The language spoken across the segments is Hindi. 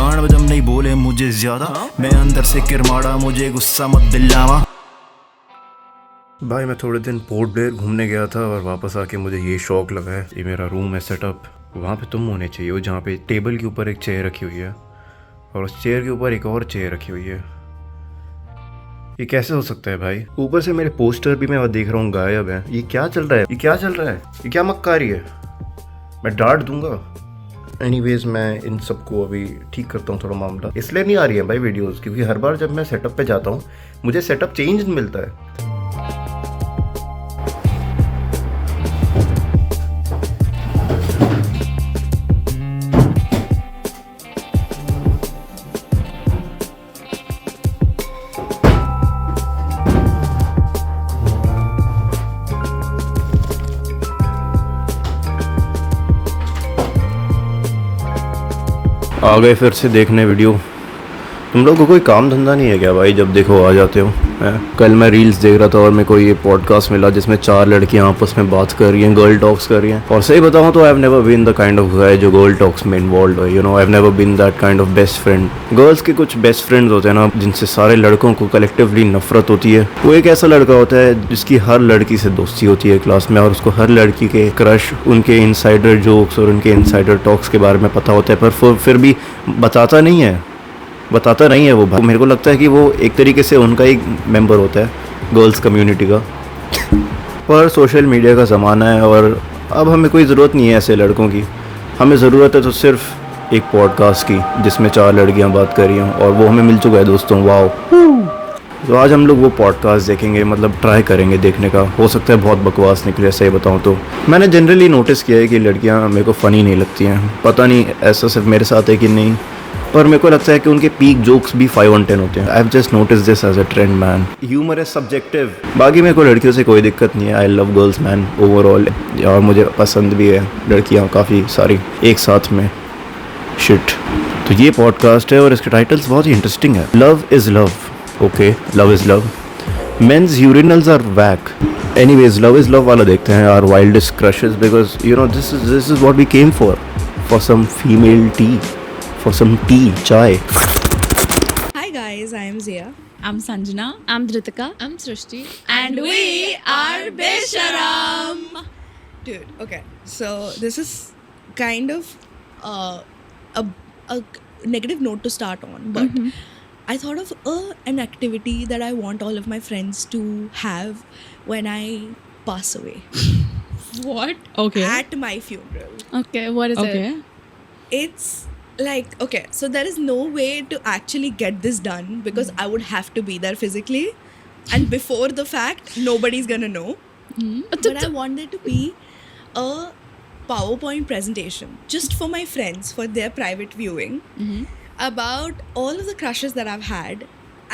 गांड बजम नहीं बोले मुझे ज्यादा, मैं अंदर से किरमाड़ा, मुझे गुस्सा मत दिलावा। भाई मैं थोड़े दिन पोर्ट ब्लेयर घूमने गया था और वापस आके मुझे ये शौक लगा है, ये मेरा रूम है सेटअप, वहाँ पे तुम होने चाहिए हो, जहाँ पे टेबल के ऊपर एक चेयर रखी हुई है और उस चेयर के ऊपर एक और चेयर रखी हुई है। ये कैसे हो सकता है भाई? ऊपर से मेरे पोस्टर भी मैं देख रहा हूँ गायब है। ये क्या चल रहा है? ये क्या चल रहा है? ये क्या मक्कारी है? मैं डांट दूंगा। एनीवेज मैं इन सबको अभी ठीक करता हूँ थोड़ा मामला। इसलिए नहीं आ रही है भाई वीडियोस, क्योंकि हर बार जब मैं सेटअप पे जाता हूँ मुझे सेटअप चेंज मिलता है। आ गए फिर से देखने वीडियो। तुम लोग को कोई काम धंधा नहीं है क्या भाई? जब देखो आ जाते हो हैं? कल मैं रील्स देख रहा था और मेरे को ये पॉडकास्ट मिला जिसमें 4 लड़कियां आपस में बात कर रही हैं, गर्ल टॉक्स कर रही हैं। और सही बताऊं तो I have never been the kind of guy जो गर्ल टॉक्स में इन्वॉल्व है। You know, I have never been that kind of best friend. Girls के कुछ बेस्ट फ्रेंड्स होते हैं ना, जिनसे सारे लड़कों को कलेक्टिवली नफरत होती है। वो एक ऐसा लड़का होता है जिसकी हर लड़की से दोस्ती होती है क्लास में, और उसको हर लड़की के क्रश, उनके इनसाइडर जोक्स और उनके इनसाइडर टॉक्स के बारे में पता होता है, पर फिर भी बताता नहीं है वो भाई। मेरे को लगता है कि वो एक तरीके से उनका एक मेंबर होता है गर्ल्स कम्युनिटी का। पर सोशल मीडिया का ज़माना है और अब हमें कोई ज़रूरत नहीं है ऐसे लड़कों की। हमें ज़रूरत है तो सिर्फ एक पॉडकास्ट की जिसमें 4 लड़कियां बात कर रही हों, और वो हमें मिल चुका है दोस्तों। वाओ। तो आज हम लोग वो पॉडकास्ट देखेंगे, मतलब ट्राई करेंगे देखने का। हो सकता है बहुत बकवास निकले, सही बताऊँ तो। मैंने जनरली नोटिस किया है कि लड़कियाँ मेरे को फ़नी नहीं लगती हैं। पता नहीं ऐसा सिर्फ मेरे साथ है कि नहीं, पर मेरे को लगता है कि उनके पीक जोक्स भी 5 on 10 होते हैं। I have just notice this as a trend man. Humour is subjective. बाकी मेरे को लड़कियों से कोई दिक्कत नहीं है। I love girls man overall, और मुझे पसंद भी है लड़कियां काफ़ी सारी एक साथ में। शिट। तो ये पॉडकास्ट है और इसके टाइटल्स बहुत ही इंटरेस्टिंग है। Love is love. Okay, love is love. Men's urinals are whack. Anyways, love is love वाला देखते हैं। Are wildest crushes, because you know this is what we came for some female tea, for some tea, chai. Hi guys, I am Zia. I'm Sanjana. I'm Dhritika. I'm Srishti. And we are Besharam. Dude, okay. So this is kind of a negative note to start on, but I thought of an activity that I want all of my friends to have when I pass away. What? Okay. At my funeral. Okay, what is Okay. it? It's like, okay, so there is no way to actually get this done because I would have to be there physically, and before the fact nobody's gonna know. But I want there to be a PowerPoint presentation just for my friends, for their private viewing, about all of the crushes that I've had,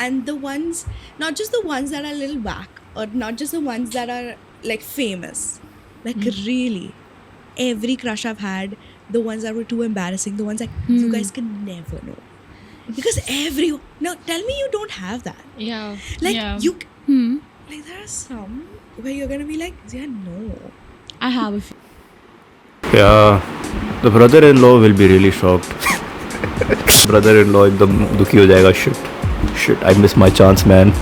and the ones, not just the ones that are a little whack, or not just the ones that are like famous, like really every crush I've had, the ones that were too embarrassing, the ones that you guys can never know, because no, tell me you don't have that. Yeah. Like Yeah. you like there are some where you're gonna be like, yeah, no. I have a few. Yeah, the brother-in-law will be really shocked. brother-in-law एकदम दुखी हो जाएगा। Shit, I miss my chance, man.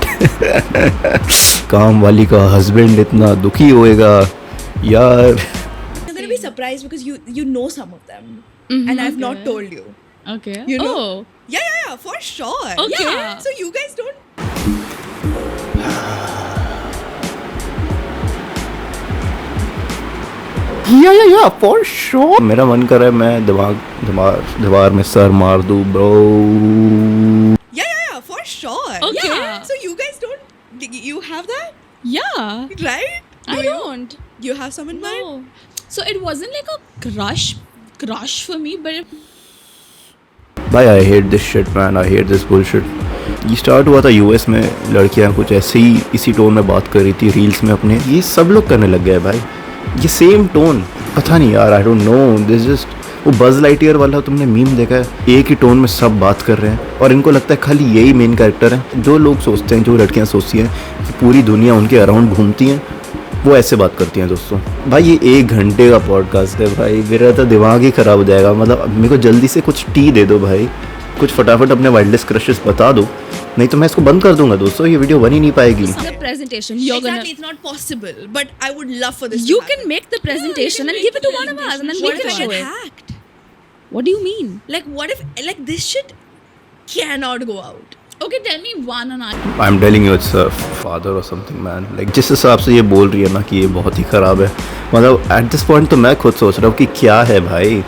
काम वाली का husband इतना दुखी होएगा यार। You're gonna be surprised because you know some of them, and I've not Okay. told you. Okay. You know? Oh. Yeah, for sure. Okay. Yeah. So you guys don't. Yeah, for sure. मेरा मन कर रहा है मैं दीवार में सर मार दूँ bro. Yeah, for sure. Okay. Yeah. So you guys don't. You have that, Yeah. right? I Do you? don't. You have some in mind? No. So it wasn't like a crush for me, but भाई I hate this shit man, I hate this bullshit. ये स्टार्ट हुआ था यूएस में, लड़कियां कुछ ऐसे ही इसी टोन में बात कर रही थी रील्स में अपने। ये सब लोग करने लग गए भाई, ये सेम टोन। पता नहीं यार, आई डोंट नो, दिस जस्ट वो बज़ लाइटईयर वाला तुमने मीम देखा है? एक ही टोन में सब बात कर रहे हैं और इनको लगता है खाली यही मेन कैरेक्टर है। जो लोग सोचते हैं, जो लड़कियां सोचती हैं कि पूरी दुनिया उनके अराउंड घूमती हैं, वो ऐसे बात करती हैं दोस्तों। भाई ये 1 घंटे का पॉडकास्ट है भाई, मेरा तो दिमाग ही ख़राब हो जाएगा। मतलब मेरे को जल्दी से कुछ टी दे दो भाई, कुछ फटाफट अपने वाइल्डेस्ट क्रशेस बता दो, नहीं तो मैं इसको बंद कर दूंगा दोस्तों, ये वीडियो बन ही नहीं पाएगी. The presentation. You're Exactly, it's not possible. But I would love for this. gonna. You to can happen. make the presentation and give it to one of us, and then we What if can I show get it. hacked? What do you mean? Like, what if like this shit cannot go out? Okay, tell me one and I. I am telling you it's father और समथिंग मैन. लाइक जिस हिसाब से ये बोल रही है ना कि ये बहुत ही ख़राब है, मतलब एट दिस पॉइंट तो मैं खुद सोच रहा हूँ कि क्या है भाई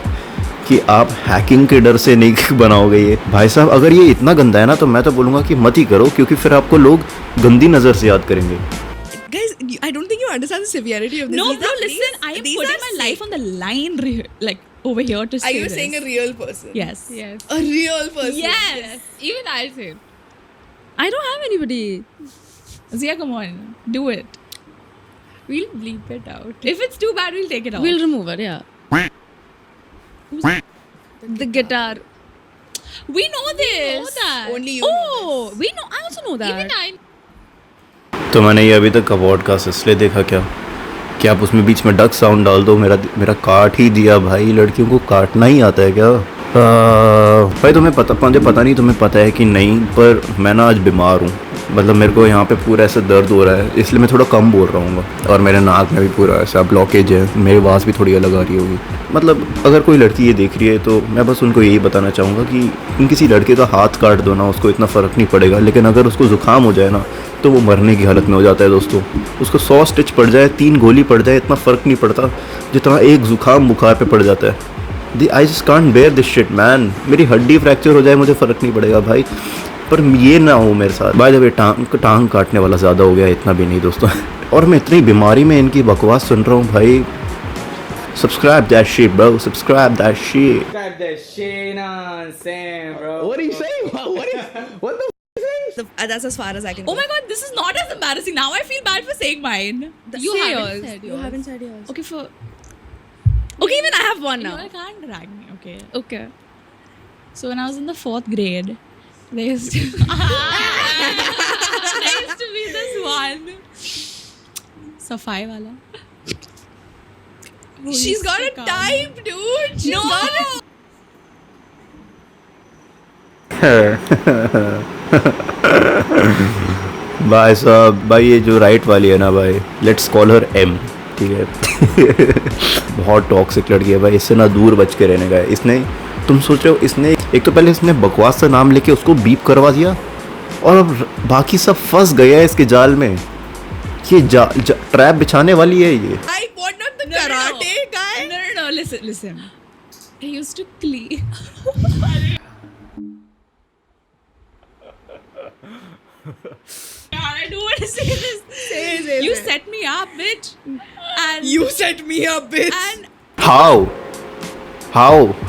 कि आप हैकिंग के डर से नहीं बनाओगे ये. भाई साहब अगर ये इतना गंदा है ना तो मैं तो बोलूँगा कि मत ही करो, क्योंकि फिर आपको लोग गंदी नज़र से याद करेंगे. Guys, I don't think you understand the severity of this. No, These bro, are- listen. I am these putting are my sick. life on the line, like over here to say Are you this. saying a real person? Yes. Yes. A real person. Yes. Even I'll say it. I don't have anybody. Zia, come on, do it. We'll bleep it out. If it's too bad, we'll take it off. We'll remove it, yeah. the guitar. We know this. know that. Only you. know Oh, we know. I also know that. Even I. तो मैंने ये अभी तक का पॉडकास्ट इसलिए देखा क्या आप उसमें बीच में डक साउंड डाल दो, मेरा काट ही दिया भाई. लड़कियों को काटना ही आता है क्या? भाई तुम्हें मुझे पता नहीं तुम्हें पता है कि नहीं, पर मैं ना आज बीमार हूँ. मतलब मेरे को यहाँ पे पूरा ऐसा दर्द हो रहा है, इसलिए मैं थोड़ा कम बोल रहा हूँ. और मेरे नाक में भी पूरा ऐसा ब्लॉकेज है, मेरी आवाज़ भी थोड़ी अलग आ रही होगी. मतलब अगर कोई लड़की ये देख रही है तो मैं बस उनको यही बताना चाहूँगा कि तुम किसी लड़के का हाथ काट दो ना, उसको इतना फ़र्क नहीं पड़ेगा. लेकिन अगर उसको ज़ुकाम हो जाए ना तो वो मरने की हालत में हो जाता है दोस्तों. उसको 100 स्टिच पड़ जाए, 3 गोली पड़ जाए, इतना फ़र्क नहीं पड़ता जितना एक ज़ुकाम बुखार पे पड़ जाता है. I just can't bear this shit man. मेरी हड्डी फ्रैक्चर हो जाए मुझे फ़र्क नहीं पड़ेगा भाई, पर ये ना हो मेरे साथ. बाय द वे टांग काटने वाला ज़्यादा हो गया, इतना भी नहीं दोस्तों. और मैं इतनी बीमारी में इनकी बकवास सुन रहा हूँ भाई. Subscribe that shit, bro. Subscribe that shit. Subscribe that shit, you know what I'm saying, bro. What are you saying? What the That's as far as I can Oh go. my god, this is not as embarrassing. Now I feel bad for saying mine. You Say haven't yours. said You yours. haven't said yours. Okay, okay, even I have one now. You can't drag me, okay? Okay. So when I was in the 4th grade, there used to, there used to be this one Safai wala. She's got a type, dude. She's got a भाई साहब, भाई ये जो राइट वाली है ना भाई, लेट्स कॉल हर एम, ठीक है. बहुत टॉक्सिक लड़की है भाई, इससे ना दूर बच के रहने का है. इसने, तुम सोच रहे हो, इसने एक तो पहले इसने बकवास सा नाम लेके उसको बीप करवा दिया, और अब बाकी सब फंस गया है इसके जाल में. ये ट्रैप बिछाने वाली है ये. I want not the karate guy. No. Listen. I used to clean. I don't want to say this. Say. You set me up, bitch. And You set me up, bitch. and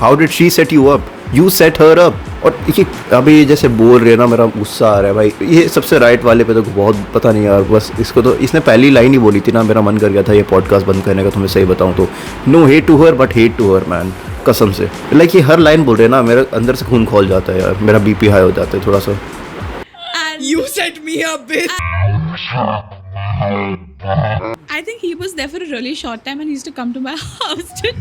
How did she set you up? You set her up. और ये अभी जैसे बोल रहे हैं ना, मेरा गुस्सा आ रहा है भाई. ये सबसे राइट वाले पे तो बहुत पता नहीं यार, बस इसको तो इसने पहली लाइन ही बोली थी ना, मेरा मन कर गया था ये पॉडकास्ट बंद करने का. तो मैं सही बताऊँ तो no hate to her but hate to her man, कसम से. लाइक ये हर लाइन बोल रहे हैं ना, मेरे अंदर से खून खोल जाता है यार, मेरा बीपी हाई हो जाता है थोड़ा सा. You set me up, bitch. I think he was there for a really short time and he used to come to my house to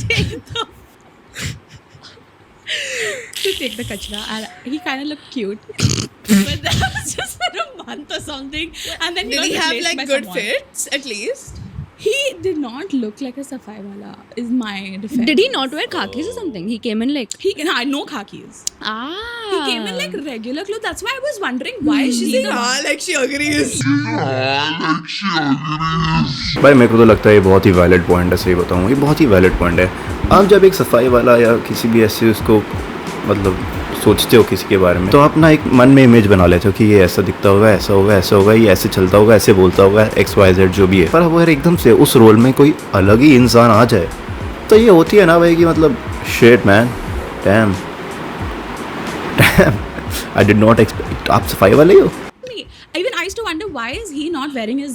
take the kachra, and he kind of looked cute. But that was just for a month or something, and then Did got he have replaced like by good someone. fits at least? He did not look like a Safai wala. Is my defense. Did he not wear khakis or something? He came in like. I no khakis. Ah. He came in like regular clothes. That's why I was wondering why is she She's the like, one? like she agrees. भाई मेरे को तो लगता है ये बहुत ही वैलिड पॉइंट है, सही बताऊँ ये बहुत ही वैलिड पॉइंट है. आप जब एक सफाई वाला या किसी भी ऐसे उसको मतलब सोचते हो किसी के बारे में, तो आप ना एक मन में इमेज बना लेते हो कि ये ऐसा दिखता होगा, ऐसा होगा, ऐसा होगा, ये ऐसे चलता होगा, ऐसे बोलता होगा, XYZ जो भी है. पर अगर एकदम से उस रोल में कोई अलग ही इंसान आ जाए तो ये होती है ना भाई कि मतलब shit man, dam I did not expect. आप सफाई वाले ही हो. Even I used to wonder why is he not wearing his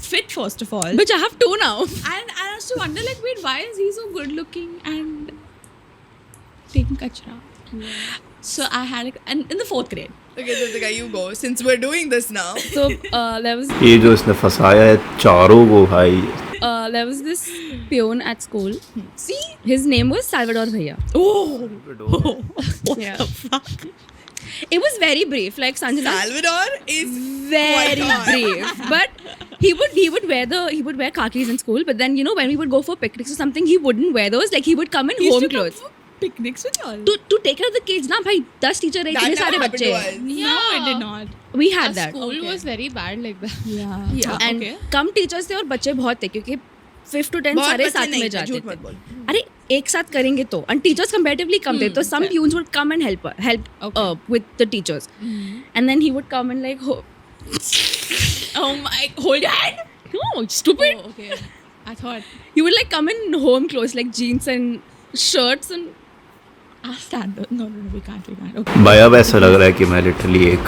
fit first of all. Which I have two now. And I used to wonder like, wait, why is he so good looking and taking kachra? So I had and in the 4th grade. Okay, Ritika, you go. Since we're doing this now. So there was ये जो इसने फंसाया है चारों को भाई. there was this peon at school. See? His name was Salvador Bhaiya. Oh, Yeah. It was very brief, like Sanjana. Salvador is Very quite odd. brave, but he would wear khakis in school. But then when we would go for picnics or something, he wouldn't wear those. Like he would come in He used home to come clothes for picnics with y'all. to take care of the kids. ना भाई 10 teacher रहे That इतने never सारे happened to बच्चे. us. No, it did not. We had Our that. school was very bad like that. Yeah. Yeah. And Okay. Come teachers थे और बच्चे बहुत थे क्योंकि 5th to 10 बहुत सारे बच्चे साथ नहीं में थे, जाते झूठ थे. मत बोल. अरे एक साथ करेंगे तो and teachers comparatively कम थे तो some peons would come and help Okay. with the teachers and then he would come and like Oh my! Hold your hand. no stupid Oh, okay. I thought. he would like come in home clothes like jeans and shirts and Standard. No, we can't. Okay. भाई अब ऐसा लग रहा है कि मैं लिटरली एक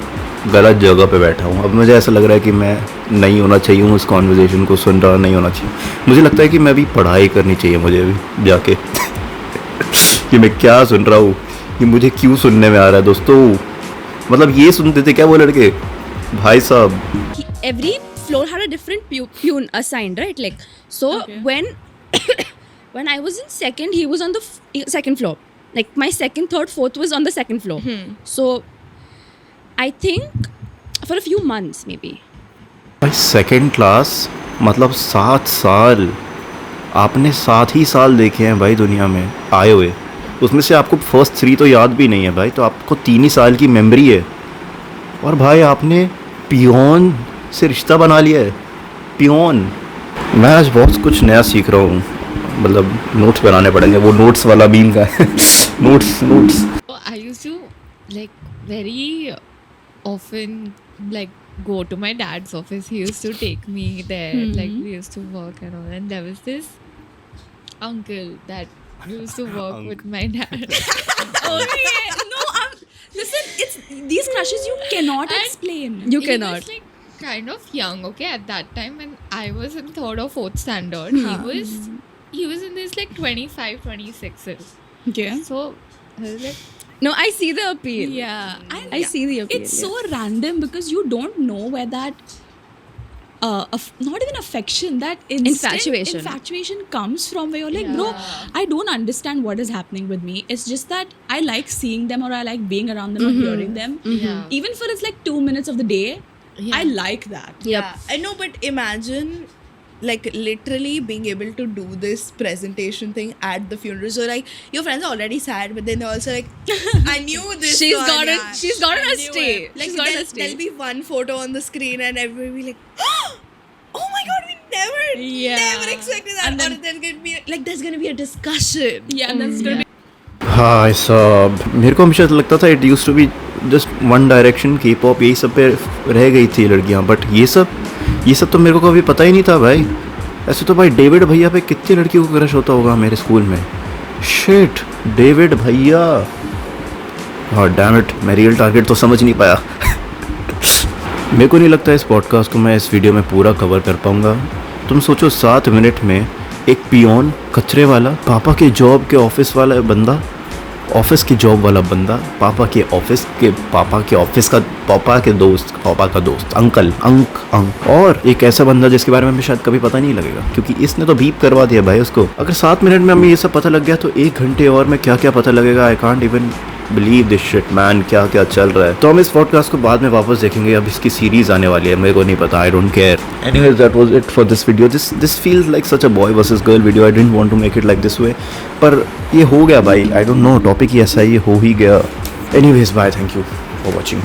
गलत जगह पे बैठा हूँ. अब मुझे ऐसा लग रहा है कि मैं नहीं होना चाहिए हूँ उस कॉन्वर्जेशन को सुन रहा नहीं होना चाहिए. मुझे लगता है कि मैं भी पढ़ाई करनी चाहिए मुझे भी जाके कि मैं क्या सुन रहा हूँ, कि मुझे क्यों सुनने में आ रहा है दोस्तों. मतलब ये सुनते थे क्या वो लड़के भाई साहब. every floor had a different peon assigned, right? Like so Okay. when I was in second, he was on the second floor. Like my second, third, fourth was on the second floor. So I think for a few months maybe. भाई सेकंड क्लास मतलब 7 साल. आपने 7 ही साल देखे हैं भाई दुनिया में आए हुए. उसमें से आपको फर्स्ट 3 तो याद भी नहीं है भाई, तो आपको 3 ही साल की मेमोरी है. और भाई आपने पियोन से रिश्ता बना लिया है. पियोन. मैं आज बहुत कुछ नया सीख रहा हूँ. मतलब नोट्स बनाने पड़ेंगे, वो नोट्स वाला बीम का है. Notes. So I used to like very often like go to my dad's office. He used to take me there. Like we used to work and all. And there was this uncle that used to work with my dad. Okay, no, listen, it's these crushes you cannot And explain. You He cannot. was like kind of young, okay, at that time when I was in 3rd or 4th standard. He was in this like 25, 26. Okay. So I was like, No, I see the appeal. yeah. I see the appeal. It's so random because you don't know where that not even affection, that Infatuation. infatuation comes from, where you're like, bro, I don't understand what is happening with me. It's just that I like seeing them, or I like being around them or hearing them. Yeah. Even for it's like 2 minutes of the day, Yeah. I like that. Yep. Yeah, I know, but imagine like literally being able to do this presentation thing at the funeral. So like your friends are already sad, but then they're also like, I knew this. She's one, got it. yeah. She's got it I a knew stay. it. Like She's got it a there'll stay. be one photo on the screen and everybody will be like, oh my god, we never expected that. And then- or there's gonna be like there's gonna be a discussion. Yeah, and then it's gonna be हाँ साहब, मेरे को हमेशा लगता था it use to be just one direction, K pop, यही सब पे रह गई थी लड़कियाँ. बट ये सब तो मेरे को कभी पता ही नहीं था भाई. ऐसे तो भाई डेविड भैया पे कितनी लड़कियों को क्रश होता होगा मेरे स्कूल में. शिट, डेविड भैया. हाँ डैम इट, मैं रियल टारगेट तो समझ नहीं पाया. मेरे को नहीं लगता इस पॉडकास्ट को मैं इस वीडियो में पूरा कवर कर पाऊँगा. तुम सोचो 7 मिनट में एक पियोन, कचरे वाला, पापा के जॉब के ऑफिस वाला बंदा, ऑफिस की जॉब वाला बंदा, पापा के ऑफिस का पापा का दोस्त, अंकल, और एक ऐसा बंदा जिसके बारे में हमें शायद कभी पता नहीं लगेगा क्योंकि इसने तो बीप करवा दिया भाई उसको. अगर 7 मिनट में हमें ये सब पता लग गया तो 1 घंटे और में क्या क्या पता लगेगा. I can't even believe this shit man, क्या क्या चल रहा है. तो हम इस पॉडकास्ट को बाद में वापस देखेंगे. अब इसकी सीरीज आने वाली है, मेरे को नहीं पता, I don't care. Anyways that was it for this video. This feels like such a boy versus girl video. I didn't want to make it like this way, पर ये हो गया भाई. आई डोंट नो, टॉपिक ही ऐसा है, ये हो ही गया. Anyways bye, thank you for watching.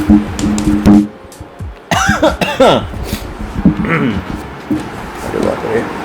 अरे बाप रे.